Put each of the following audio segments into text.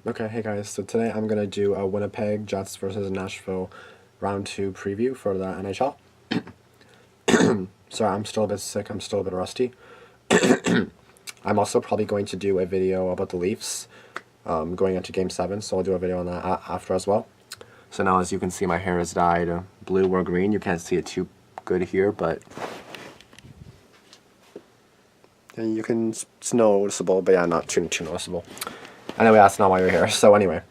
Okay, hey guys, so today I'm going to do a Winnipeg Jets versus Nashville round 2 preview for the NHL. Sorry, I'm still a bit sick, I'm still a bit rusty. I'm also probably going to do a video about the Leafs going into Game 7, so I'll do a video on that after as well. So now as you can see, my hair is dyed blue or green. You can't see it too good here, but you can, it's noticeable, but yeah, not too noticeable. Anyway, that's not why you're here. So anyway,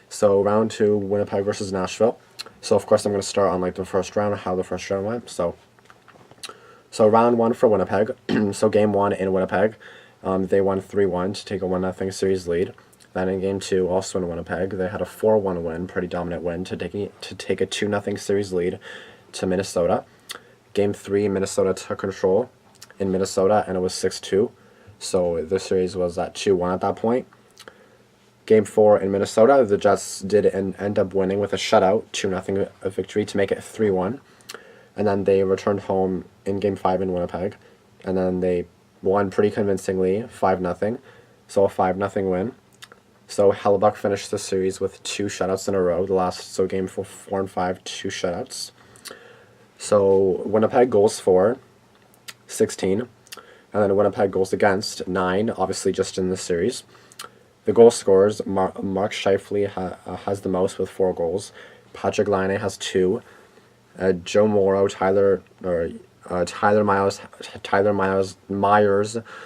so round 2, Winnipeg versus Nashville. So of course I'm going to start on like the first round, how the first round went. So round 1 for Winnipeg. So game 1 in Winnipeg, they won 3-1 to take a 1-0 series lead. Then in game 2, also in Winnipeg, they had a 4-1 win, pretty dominant win, to take a 2-0 series lead to Minnesota. Game 3, Minnesota took control in Minnesota, and it was 6-2. So the series was at 2-1 at that point. Game 4 in Minnesota, the Jets did end up winning with a shutout, 2-0 victory to make it 3-1. And then they returned home in Game 5 in Winnipeg. And then they won pretty convincingly, 5-0. So a 5-0 win. So Hellebuck finished the series with 2 shutouts in a row. So Game 4 and 5, 2 shutouts. So Winnipeg goals for 16. And then Winnipeg goals against 9, obviously just in this series. The goal scorers, Mark Scheifele has the most with 4 goals. Patrick Laine has 2. Joe Morrow, Tyler Myers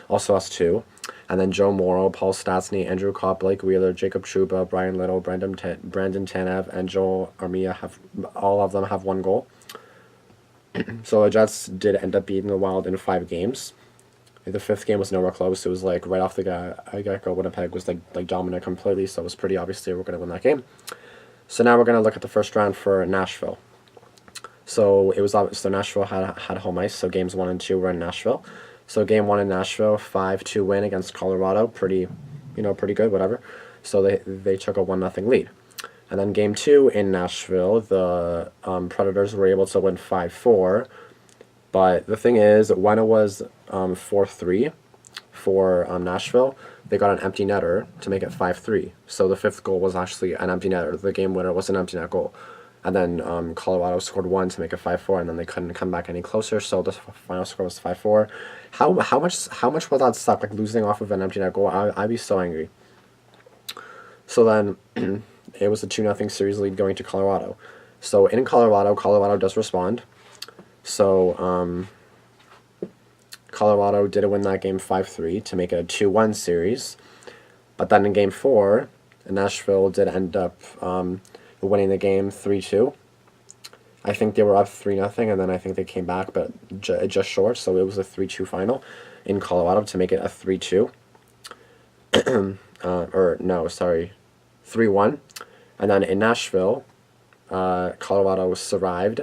also has 2. And then Joe Morrow, Paul Stastny, Andrew Kopp, Blake Wheeler, Jacob Trouba, Brian Little, Brandon Tanev, and Joel Armia all of them have 1 goal. So the Jets did end up beating the Wild in 5 games. The 5th game was nowhere close. It was like right off the get-go, Winnipeg was like dominant completely, so it was pretty obvious they were going to win that game. So now we're going to look at the first round for Nashville. So it was so Nashville had home ice, so games 1 and 2 were in Nashville. So game 1 in Nashville, 5-2 win against Colorado, pretty good, whatever. So they took a 1-0 lead. And then game 2 in Nashville, the Predators were able to win 5-4. But the thing is, when it was 4-3 for Nashville, they got an empty netter to make it 5-3. So the 5th goal was actually an empty netter. The game winner was an empty net goal. And then Colorado scored 1 to make it 5-4, and then they couldn't come back any closer. So the final score was 5-4. How much would that suck? Like losing off of an empty net goal, I'd be so angry. So then it was a 2-0 series lead going to Colorado. So in Colorado does respond. So Colorado did win that game 5-3 to make it a 2-1 series. But then in game 4, Nashville did end up winning the game 3-2. I think they were up 3-0, and then I think they came back, but just short. So it was a 3-2 final in Colorado to make it a 3-2. 3-1. And then in Nashville, Colorado survived.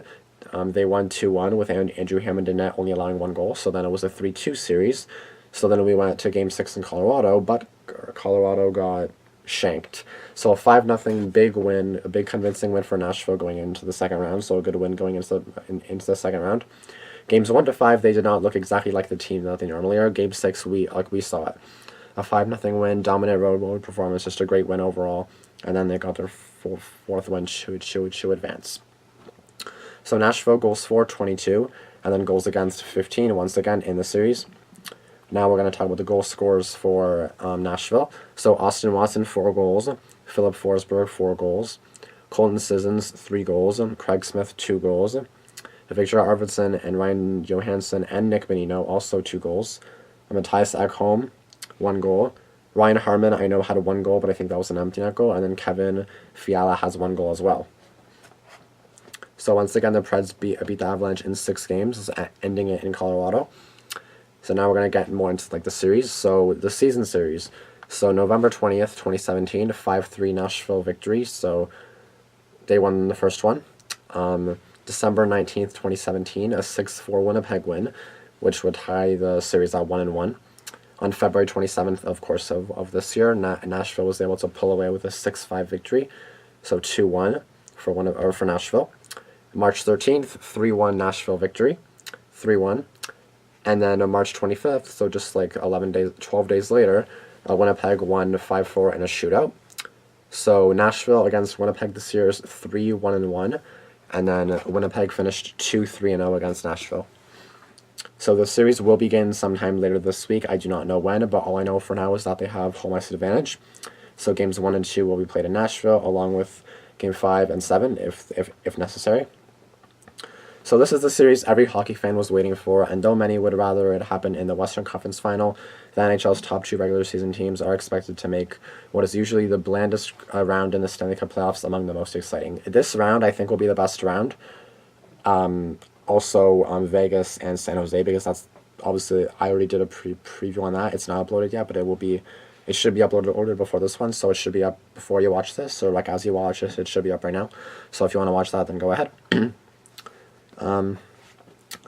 They won 2-1 with Andrew Hammond in net only allowing 1 goal. So then it was a 3-2 series. So then we went to Game 6 in Colorado, but Colorado got shanked. So a 5-0 big win, a big convincing win for Nashville going into the second round. So a good win going into the second round. Games 1 to 5, they did not look exactly like the team that they normally are. Game 6, we saw it. A 5-0 win, dominant road performance, just a great win overall. And then they got their 4th win to advance. So Nashville goals for 22, and then goals against 15 once again in the series. Now we're going to talk about the goal scorers for Nashville. So Austin Watson, 4 goals. Philip Forsberg, 4 goals. Colton Sissons, 3 goals. Craig Smith, 2 goals. Victor Arvidsson and Ryan Johansson and Nick Bonino, also 2 goals. Matthias Ekholm, 1 goal. Ryan Harmon, I know, had 1 goal, but I think that was an empty net goal. And then Kevin Fiala has 1 goal as well. So once again, the Preds beat the Avalanche in 6 games, ending it in Colorado. So now we're going to get more into like the series. So the season series. So November 20th, 2017, 5-3 Nashville victory. So they won the first one. December 19th, 2017, a 6-4 Winnipeg win, which would tie the series at 1-1. On February 27th, of course, of this year, Nashville was able to pull away with a 6-5 victory. So 2-1 for Nashville. March 13th, 3-1 Nashville victory. 3-1. And then on March 25th, so just like 12 days later, Winnipeg won 5-4 in a shootout. So Nashville against Winnipeg this year is 3-1-1, and then Winnipeg finished 2-3-0 against Nashville. So the series will begin sometime later this week. I do not know when, but all I know for now is that they have home ice advantage. So games 1 and 2 will be played in Nashville, along with game 5 and 7 if necessary. So this is the series every hockey fan was waiting for, and though many would rather it happen in the Western Conference Final, the NHL's top 2 regular season teams are expected to make what is usually the blandest round in the Stanley Cup Playoffs among the most exciting. This round, I think, will be the best round. Also Vegas and San Jose, because that's obviously, I already did a preview on that. It's not uploaded yet, but it should be uploaded ordered before this one, so it should be up before you watch this, or like as you watch this, it should be up right now. So if you want to watch that, then go ahead.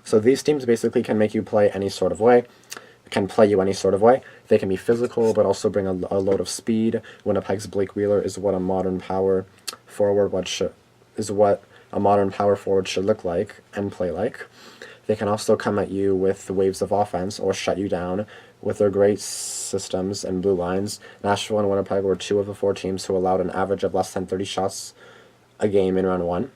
So these teams basically can make you play any sort of way, can play you any sort of way. They can be physical, but also bring a load of speed. Winnipeg's Blake Wheeler is what a modern power forward should look like and play like. They can also come at you with waves of offense or shut you down with their great systems and blue lines. Nashville and Winnipeg were 2 of the 4 teams who allowed an average of less than 30 shots a game in round 1.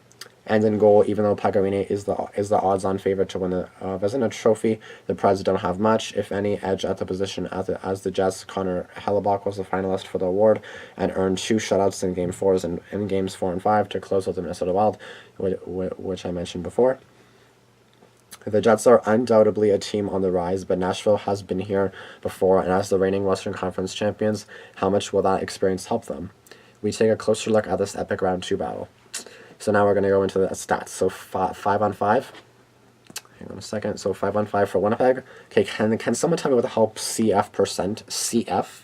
And in goal, even though Pagarini is the odds-on favorite to win the Vezina Trophy, the Preds don't have much, if any, edge at the position as the Jets. Connor Hellebuyck was the finalist for the award and earned 2 shutouts in Game 4s and in Games 4 and 5 to close out the Minnesota Wild, which I mentioned before. The Jets are undoubtedly a team on the rise, but Nashville has been here before, and as the reigning Western Conference champions, how much will that experience help them? We take a closer look at this epic round 2 battle. So now we're going to go into the stats. So 5 on 5. Hang on a second. So 5 on 5 for Winnipeg. Okay, can someone tell me what the hell CF percent? CF?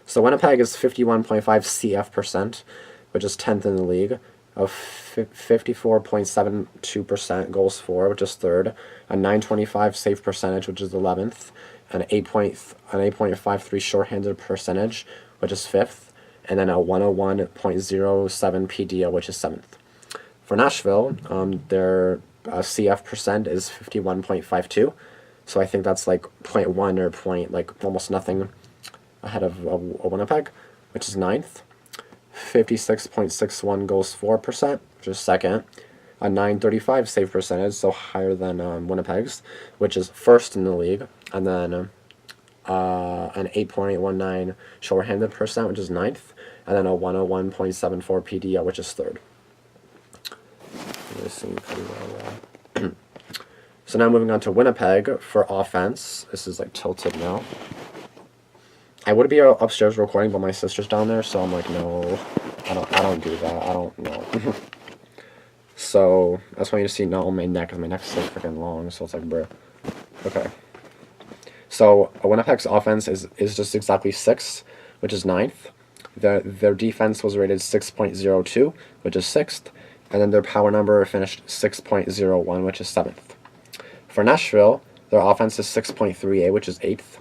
So Winnipeg is 51.5 CF percent, which is 10th in the league. Of 54.72% goals for, which is 3rd. A 925 save percentage, which is 11th. An 8.53 shorthanded percentage, which is 5th. And then a 101.07 PDO, which is 7th. For Nashville, their CF percent is 51.52, so I think that's like 0.1 or almost nothing ahead of Winnipeg, which is 9th. 56.61 goals for percent, which is 2nd. A 935 save percentage, so higher than Winnipeg's, which is 1st in the league. And then an 8.819 shorthanded percent, which is 9th. And then a 101.74 PDO, which is 3rd. So now moving on to Winnipeg for offense. This is like tilted now. I would be upstairs recording, but my sister's down there, so I'm like, no, I don't do that. I don't know. So that's why you see not on my neck, because my neck's so freaking long. So it's like, bruh. Okay. So Winnipeg's offense is just exactly 6, which is 9th. Their defense was rated 6.02, which is 6th. And then their power number finished 6.01, which is 7th. For Nashville, their offense is 6.38, which is 8th.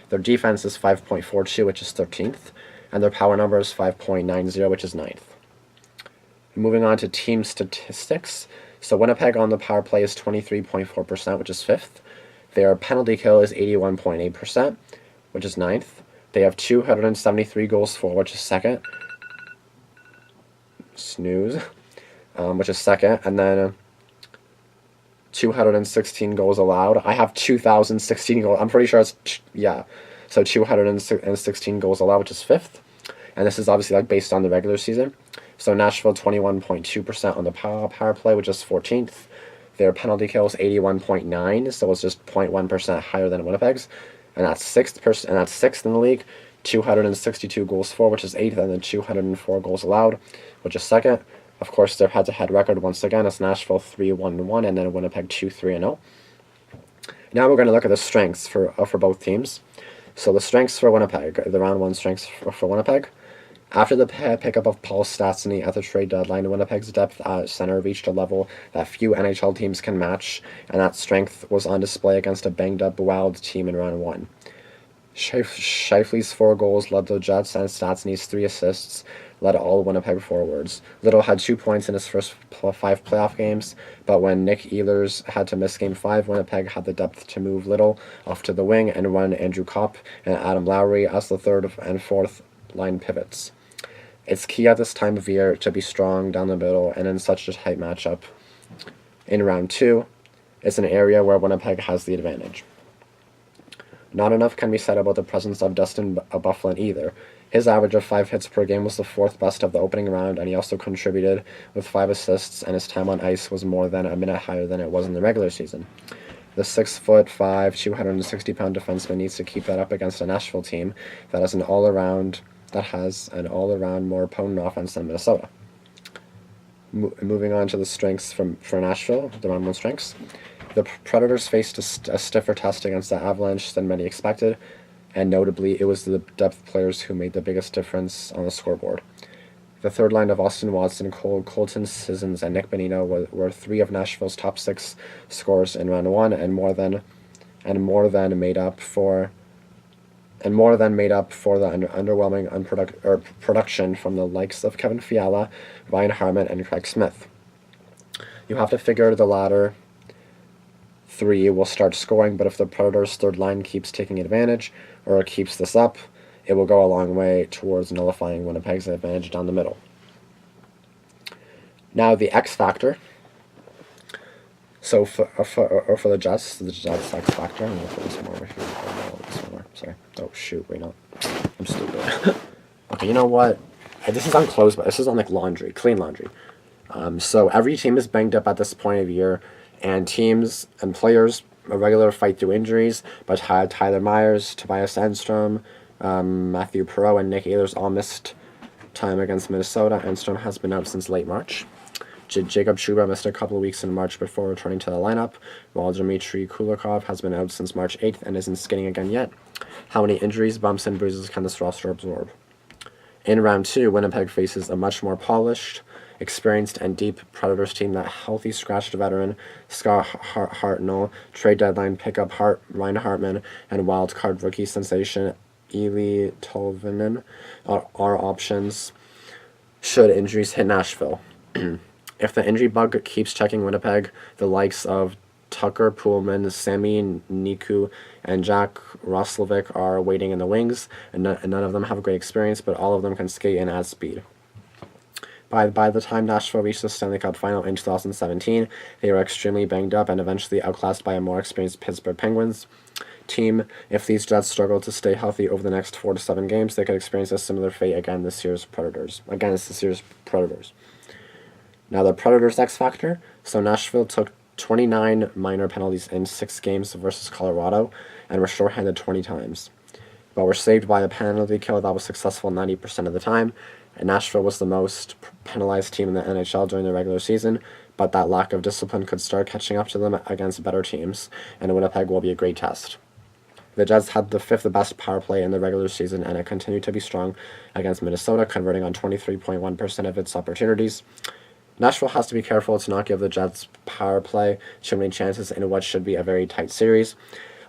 Their defense is 5.42, which is 13th. And their power number is 5.90, which is 9th. Moving on to team statistics. So Winnipeg on the power play is 23.4%, which is 5th. Their penalty kill is 81.8%, which is 9th. They have 273 goals for, which is 2nd. Snooze. Which is 2nd. And then 216 goals allowed. I have 2,016 goals. I'm pretty sure it's, yeah. So 216 goals allowed, which is 5th. And this is obviously like based on the regular season. So Nashville 21.2% on the power play, which is 14th. Their penalty kill is 81.9, so it's just 0.1% higher than Winnipeg's. And that's 6th in the league. 262 goals for, which is 8th, and then 204 goals allowed, which is 2nd. Of course, their head-to-head record, once again, is Nashville 3-1-1, and then Winnipeg 2-3-0. Now we're going to look at the strengths for both teams. So the strengths for Winnipeg, the round 1 strengths for Winnipeg. After the pickup of Paul Stastny at the trade deadline, Winnipeg's depth at center reached a level that few NHL teams can match, and that strength was on display against a banged-up Wild team in round 1. Scheifele's 4 goals led the Jets, and Stastny's 3 assists led all Winnipeg forwards. Little had 2 points in his first 5 playoff games, but when Nick Ehlers had to miss Game 5, Winnipeg had the depth to move Little off to the wing and run Andrew Kopp and Adam Lowry as the 3rd and 4th line pivots. It's key at this time of year to be strong down the middle and in such a tight matchup. In round 2, it's an area where Winnipeg has the advantage. Not enough can be said about the presence of Dustin Byfuglien either. His average of 5 hits per game was the 4th best of the opening round, and he also contributed with 5 assists, and his time on ice was more than a minute higher than it was in the regular season. The 6'5", 260-pound defenseman needs to keep that up against a Nashville team that has an all-around more potent offense than Minnesota. Moving on to the strengths for Nashville, the round 1 strengths. The Predators faced a stiffer test against the Avalanche than many expected, and notably, it was the depth players who made the biggest difference on the scoreboard. The third line of Austin Watson, Colton Sissons, and Nick Bonino were 3 of Nashville's top 6 scorers in round 1, and more than made up for the underwhelming production from the likes of Kevin Fiala, Ryan Hartman, and Craig Smith. You have to figure the latter 3 will start scoring, but if the Predators' third line keeps taking advantage or keeps this up, it will go a long way towards nullifying Winnipeg's advantage down the middle. Now the X factor. So for the Jets X factor. I'm gonna put this more over here. Sorry. Oh shoot, wait no. I'm stupid. Okay, you know what? This is on clothes, but this is on like laundry, clean laundry. So every team is banged up at this point of year, and teams and players a regular fight through injuries, but Tyler Myers, Tobias Enstrom, Matthew Perreault, and Nick Ehlers all missed time against Minnesota. Enstrom has been out since late March. Jacob Trouba missed a couple of weeks in March before returning to the lineup, while Dmitry Kulikov has been out since March 8th and isn't skating again yet. How many injuries, bumps, and bruises can this roster absorb? In round 2, Winnipeg faces a much more polished, experienced, and deep Predators team that healthy scratched veteran Scott Hartnell, trade deadline pickup Ryan Hartman, and wild card rookie sensation Eeli Tolvanen are options should injuries hit Nashville. If the injury bug keeps checking Winnipeg, the likes of Tucker Poolman, Sami Niku, and Jack Roslovic are waiting in the wings, and none of them have a great experience, but all of them can skate and add speed. By the time Nashville reached the Stanley Cup Final in 2017, they were extremely banged up and eventually outclassed by a more experienced Pittsburgh Penguins team. If these Jets struggle to stay healthy over the next 4 to 7 games, they could experience a similar fate against this year's Predators. Now the Predators' X factor. So Nashville took 29 minor penalties in 6 games versus Colorado and were shorthanded 20 times, but were saved by a penalty kill that was successful 90% of the time. And Nashville was the most penalized team in the NHL during the regular season, but that lack of discipline could start catching up to them against better teams, and Winnipeg will be a great test. The Jets had the 5th best power play in the regular season, and it continued to be strong against Minnesota, converting on 23.1% of its opportunities. Nashville has to be careful to not give the Jets power play too many chances in what should be a very tight series.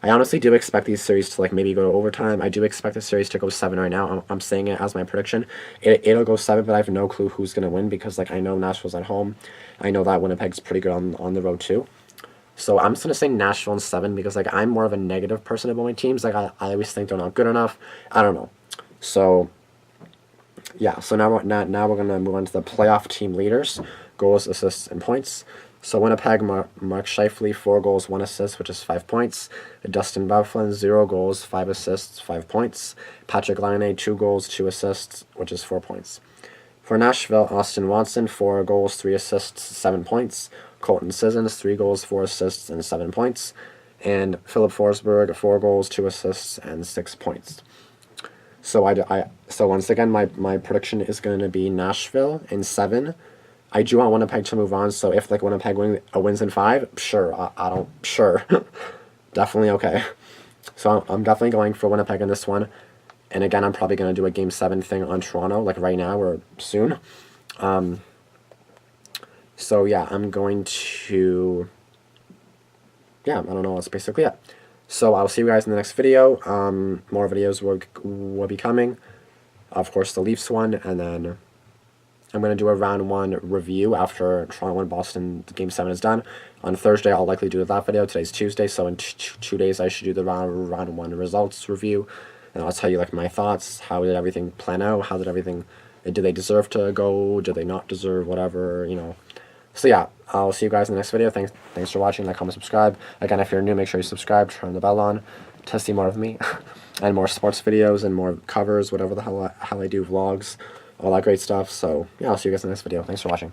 I honestly do expect these series to maybe go to overtime. I do expect the series to go 7 right now. I'm saying it as my prediction. It'll go 7, but I have no clue who's going to win because I know Nashville's at home. I know that Winnipeg's pretty good on the road too. So I'm just going to say Nashville in 7 because I'm more of a negative person about my teams. I always think they're not good enough. I don't know. So yeah, so now we're going to move on to the playoff team leaders, goals, assists, and points. So Winnipeg, Mark Scheifele, 4 goals, 1 assist, which is 5 points. Dustin Byfuglien, 0 goals, 5 assists, 5 points. Patrick Laine, 2 goals, 2 assists, which is 4 points. For Nashville, Austin Watson, 4 goals, 3 assists, 7 points. Colton Sissons, 3 goals, 4 assists, and 7 points. And Philip Forsberg, 4 goals, 2 assists, and 6 points. So so once again, my prediction is going to be Nashville in 7. I do want Winnipeg to move on, so if Winnipeg wins in 5, sure, sure, definitely okay. So I'm definitely going for Winnipeg in this one, and again, I'm probably going to do a Game 7 thing on Toronto, right now or soon. So yeah, I'm going to, I don't know, that's basically it. So I'll see you guys in the next video. More videos will be coming, of course the Leafs one, and then I'm going to do a round 1 review after Toronto and Boston Game 7 is done. On Thursday, I'll likely do that video. Today's Tuesday, so in 2 days, I should do the round 1 results review. And I'll tell you, my thoughts. How did everything plan out? How did everything Do they deserve to go? Do they not deserve? Whatever, you know. So yeah, I'll see you guys in the next video. Thanks for watching. Like, comment, subscribe. Again, if you're new, make sure you subscribe, turn the bell on to see more of me and more sports videos and more covers, whatever the hell I do, vlogs, all that great stuff. So yeah, I'll see you guys in the next video. Thanks for watching.